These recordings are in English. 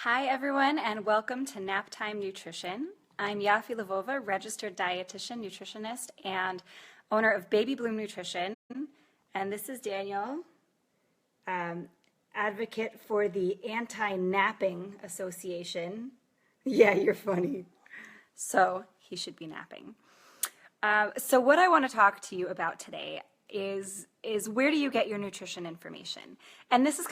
Hi everyone, and welcome to Nap Time Nutrition. I'm Yaffi Lvova, registered dietitian, nutritionist, and owner of Baby Bloom Nutrition. And this is Daniel, advocate for the Anti-Napping Association. Yeah, you're funny. So he should be napping. So what I want to talk to you about today is where do you get your nutrition information? And this is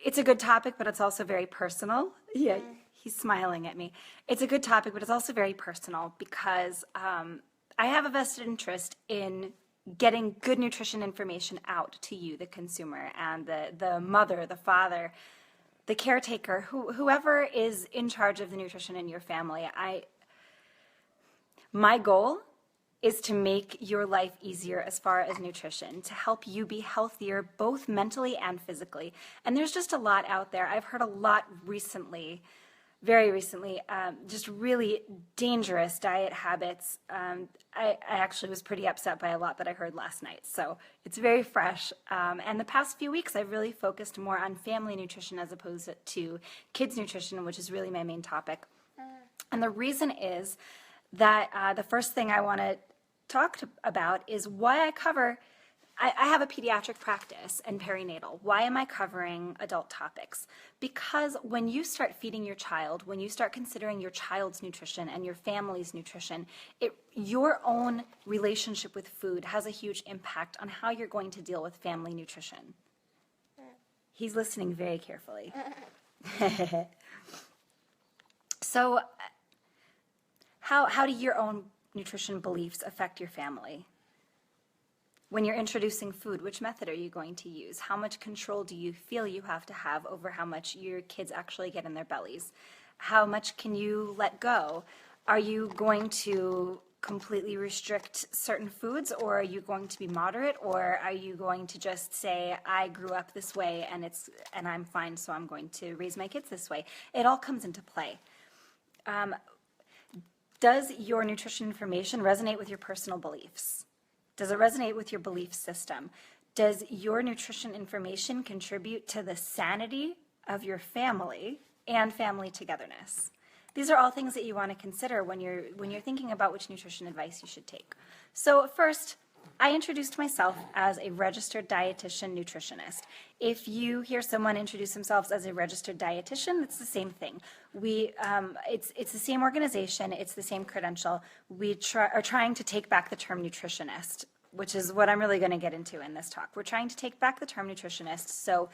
it's a good topic, but it's also very personal. Yeah, he's smiling at me. It's a good topic, but it's also very personal because I have a vested interest in getting good nutrition information out to you, the consumer, and the mother, the father, the caretaker, whoever is in charge of the nutrition in your family. My goal is to make your life easier as far as nutrition, to help you be healthier both mentally and physically. And there's just a lot out there. I've heard a lot recently, very recently, just really dangerous diet habits. I actually was pretty upset by a lot that I heard last night. So it's very fresh. And the past few weeks, I've really focused more on family nutrition as opposed to kids nutrition, which is really my main topic. And the reason is that the first thing I want to talk about is why I have a pediatric practice and perinatal. Why am I covering adult topics? Because when you start feeding your child, when you start considering your child's nutrition and your family's nutrition, your own relationship with food has a huge impact on how you're going to deal with family nutrition. He's listening very carefully. So how do your own nutrition beliefs affect your family? When you're introducing food, which method are you going to use? How much control do you feel you have to have over how much your kids actually get in their bellies? How much can you let go? Are you going to completely restrict certain foods, or are you going to be moderate, or are you going to just say, I grew up this way and I'm fine, so I'm going to raise my kids this way? It all comes into play. Does your nutrition information resonate with your personal beliefs? Does it resonate with your belief system? Does your nutrition information contribute to the sanity of your family and family togetherness? These are all things that you want to consider when you're thinking about which nutrition advice you should take. So first, I introduced myself as a registered dietitian nutritionist. If you hear someone introduce themselves as a registered dietitian, it's the same thing. It's the same organization, it's the same credential. We are trying to take back the term nutritionist, which is what I'm really going to get into in this talk. We're trying to take back the term nutritionist. So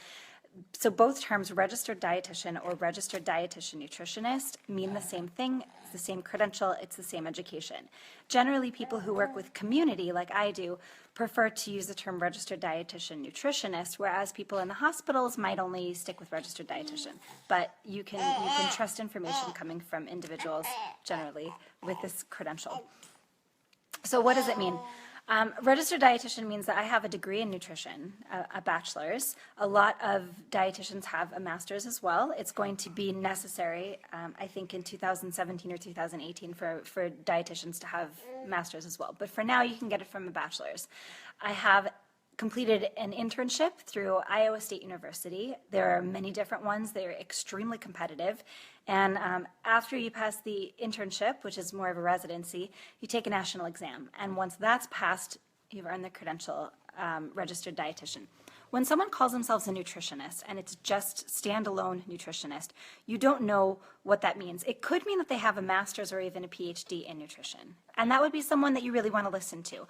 both terms, registered dietitian or registered dietitian nutritionist, mean the same thing. It's the same credential. It's the same education. Generally, people who work with community, like I do, prefer to use the term registered dietitian nutritionist, whereas people in the hospitals might only stick with registered dietitian. But you can trust information coming from individuals generally with this credential. So what does it mean? Registered dietitian means that I have a degree in nutrition, a bachelor's. A lot of dietitians have a master's as well. It's going to be necessary, I think, in 2017 or 2018 for dietitians to have master's as well. But for now, you can get it from a bachelor's. I have completed an internship through Iowa State University. There are many different ones. They're extremely competitive. And after you pass the internship, which is more of a residency, you take a national exam. And once that's passed, you've earned the credential registered dietitian. When someone calls themselves a nutritionist and it's just standalone nutritionist, you don't know what that means. It could mean that they have a master's or even a PhD in nutrition. And that would be someone that you really want to listen to.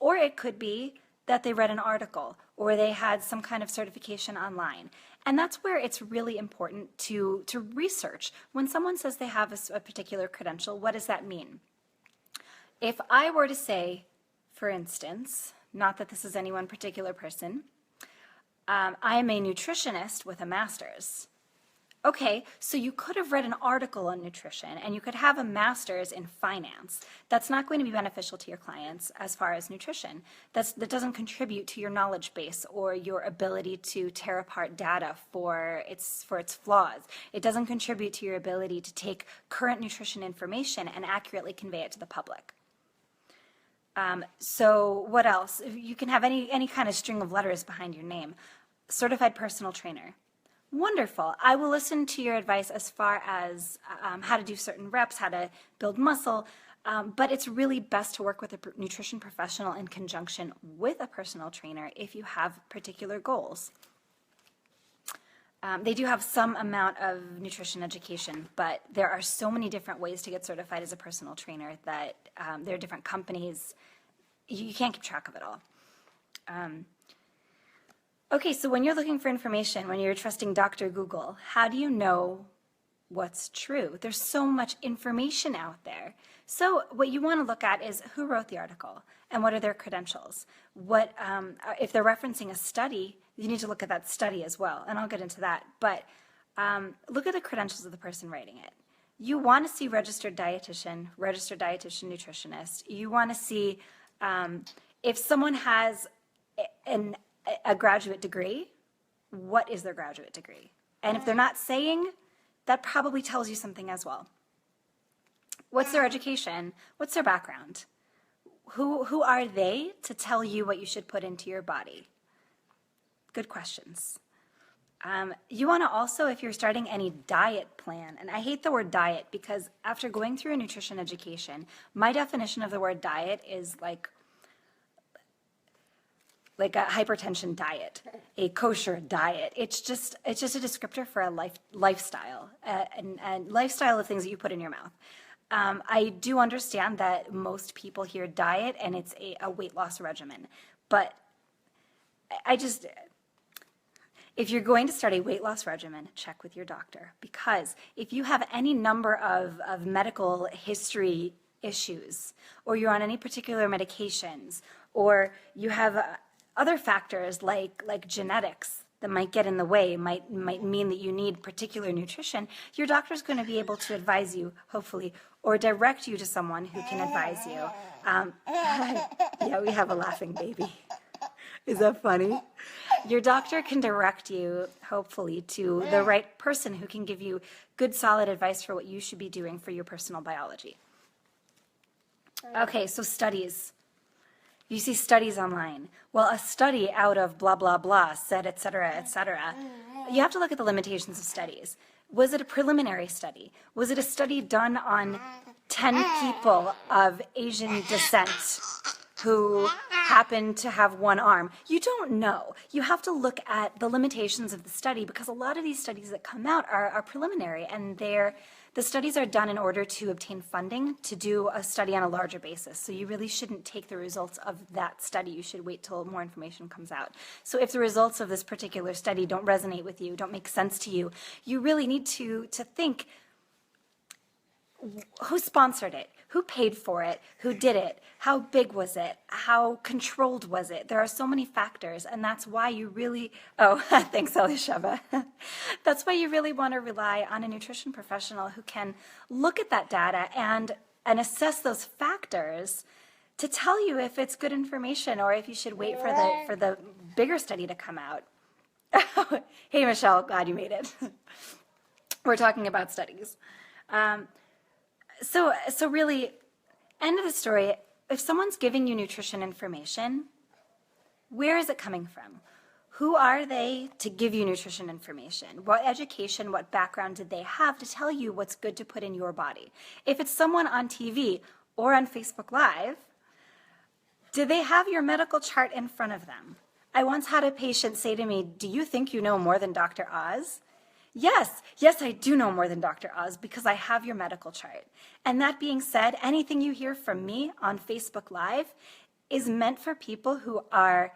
Or it could be that they read an article or they had some kind of certification online. And that's where it's really important to research. When someone says they have a particular credential, what does that mean? If I were to say, for instance, not that this is any one particular person, I am a nutritionist with a master's. Okay, so you could have read an article on nutrition and you could have a master's in finance. That's not going to be beneficial to your clients as far as nutrition. That doesn't contribute to your knowledge base or your ability to tear apart data for its flaws. It doesn't contribute to your ability to take current nutrition information and accurately convey it to the public. So what else? You can have any kind of string of letters behind your name. Certified personal trainer. Wonderful. I will listen to your advice as far as how to do certain reps, how to build muscle, but it's really best to work with a nutrition professional in conjunction with a personal trainer if you have particular goals. They do have some amount of nutrition education, but there are so many different ways to get certified as a personal trainer that there are different companies. You can't keep track of it all. Okay, so when you're looking for information, when you're trusting Dr. Google, how do you know what's true? There's so much information out there. So what you want to look at is who wrote the article and what are their credentials. What if they're referencing a study, you need to look at that study as well, and I'll get into that. But look at the credentials of the person writing it. You want to see registered dietitian, nutritionist. You want to see if someone has a graduate degree, what is their graduate degree? And if they're not saying, that probably tells you something as well. What's their education? What's their background? Who are they to tell you what you should put into your body? Good questions. You want to also, if you're starting any diet plan, and I hate the word diet because after going through a nutrition education, my definition of the word diet is like a hypertension diet, a kosher diet. It's just a descriptor for a lifestyle, and lifestyle of things that you put in your mouth. I do understand that most people hear diet and it's a weight loss regimen, but if you're going to start a weight loss regimen, check with your doctor, because if you have any number of medical history issues, or you're on any particular medications, or you have other factors like genetics that might get in the way, might mean that you need particular nutrition, your doctor's going to be able to advise you, hopefully, or direct you to someone who can advise you. Yeah, we have a laughing baby. Is that funny? Your doctor can direct you, hopefully, to the right person who can give you good, solid advice for what you should be doing for your personal biology. Okay, so studies. You see studies online. Well, a study out of blah, blah, blah said, et cetera, et cetera. You have to look at the limitations of studies. Was it a preliminary study? Was it a study done on 10 people of Asian descent who happened to have one arm? You don't know. You have to look at the limitations of the study, because a lot of these studies that come out are preliminary, and the studies are done in order to obtain funding to do a study on a larger basis. So you really shouldn't take the results of that study. You should wait till more information comes out. So if the results of this particular study don't resonate with you, don't make sense to you, you really need to think, who sponsored it? Who paid for it? Who did it? How big was it? How controlled was it? There are so many factors, and that's why you really, thanks, Elisheva. That's why you really want to rely on a nutrition professional who can look at that data and assess those factors to tell you if it's good information or if you should wait for the bigger study to come out. Hey, Michelle, glad you made it. We're talking about studies. So really, end of the story, if someone's giving you nutrition information, where is it coming from? Who are they to give you nutrition information? What education, what background did they have to tell you what's good to put in your body? If it's someone on TV or on Facebook Live, do they have your medical chart in front of them? I once had a patient say to me, "Do you think you know more than Dr. Oz?" Yes, I do know more than Dr. Oz because I have your medical chart. And that being said, anything you hear from me on Facebook Live is meant for people who are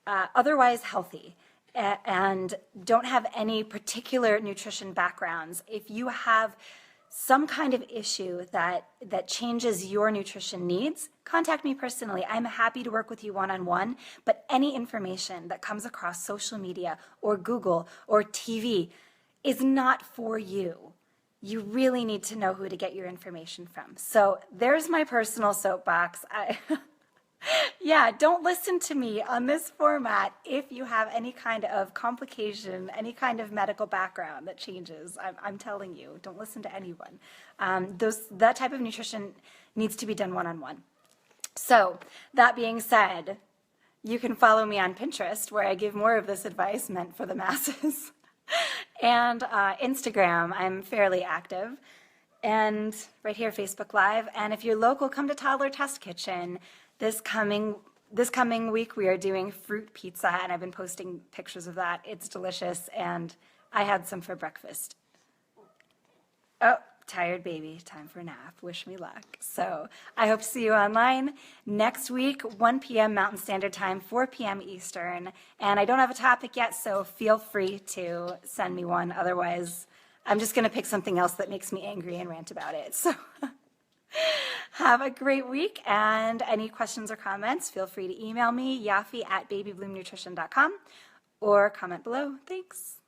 otherwise healthy and don't have any particular nutrition backgrounds. If you have some kind of issue that changes your nutrition needs, contact me personally. I'm happy to work with you one-on-one, but any information that comes across social media or Google or TV is not for you. You really need to know who to get your information from. So there's my personal soapbox. Yeah, don't listen to me on this format if you have any kind of complication, any kind of medical background that changes. I'm telling you, don't listen to anyone. That type of nutrition needs to be done one-on-one. So that being said, you can follow me on Pinterest, where I give more of this advice meant for the masses. And Instagram, I'm fairly active. And right here, Facebook Live. And if you're local, come to Toddler Test Kitchen. This coming week, we are doing fruit pizza, and I've been posting pictures of that. It's delicious, and I had some for breakfast. Oh, tired baby, time for a nap. Wish me luck. So I hope to see you online next week, 1 p.m. Mountain Standard Time, 4 p.m. Eastern. And I don't have a topic yet, so feel free to send me one. Otherwise, I'm just going to pick something else that makes me angry and rant about it. So have a great week, and any questions or comments, feel free to email me, Yaffi@babybloomnutrition.com, or comment below. Thanks.